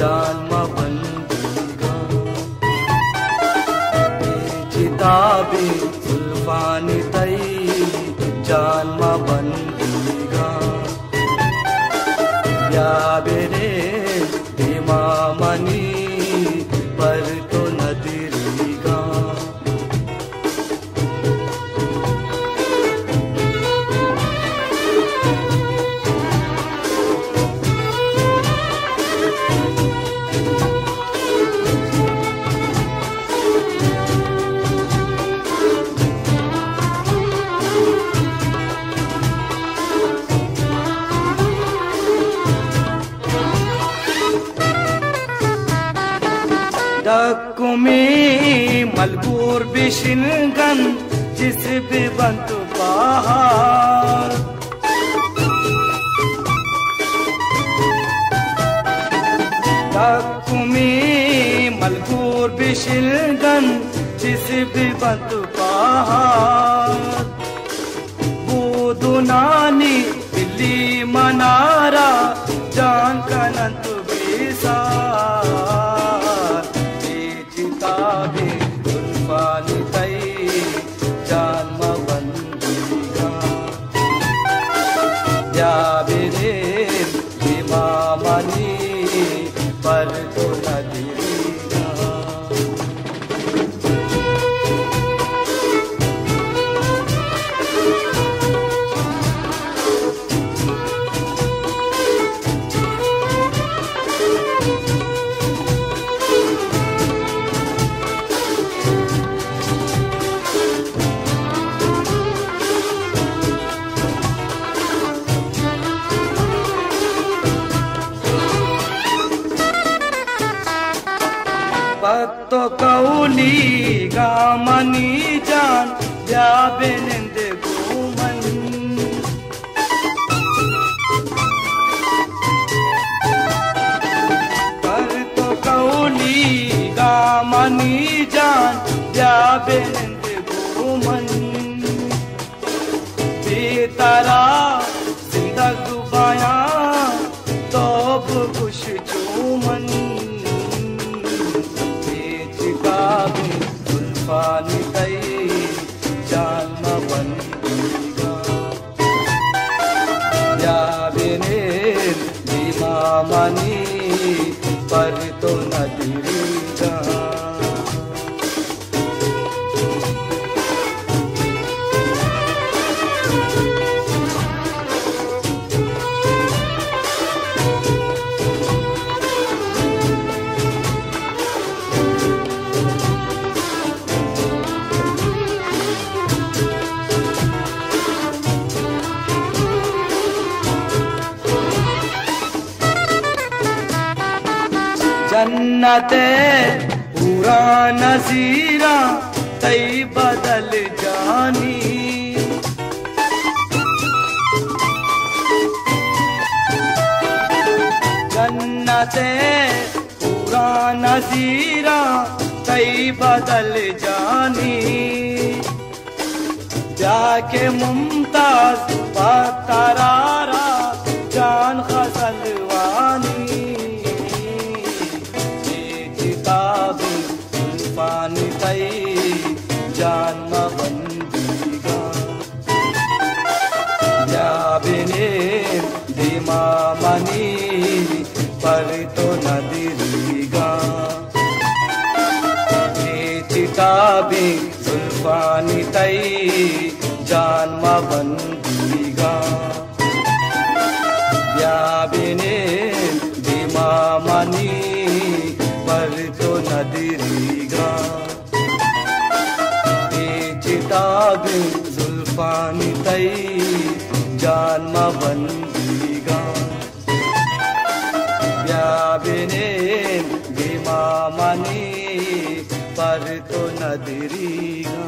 जन्म बंदीगा चिताबी सुल्फानी तई जन्म बंदीगा या बेरे इमामनी पर तो नदीरीगा दकुमी मलबूर बिशिनगन जिस भी बंत पहाड़ दकुमी मलबूर बिशिनगन जिस भी बंत पहाड़ बूदू नानी दिल्ली मनारा जान कनंत बेसा सुल्फानी तई जन्म बंदीगा या बेरे इमामनी पर तो नदीरीगा पत्तो कौली गामनी जान या बेनिंद घूमन पत्तो कौली गामनी जान या बेनिंद घूमन बेतारा जिंदग बाया तो खुश चूमन सुल्फानी तई जन्म बंदीगा या बेरे इमामनी पर तो नदीरीगा जन्नते पूरा नज़ीरा तई बदल जानी जन्नते पूरा नज़ीरा तई बदल जानी जाके मुमताज पतरारा जान खसलवानी सुल्फानी तई जन्म बंदीगा या बेरे इमामनी पर तो नदीरीगा चिताबी सुल्फानी तई जन्म बंदीगा या बेरे इमामनी पर तो नदीरीगा चिताबी सुल्फानी तई जन्म बंदीगा या बेरे इमामनी पर तो नदीरीगा।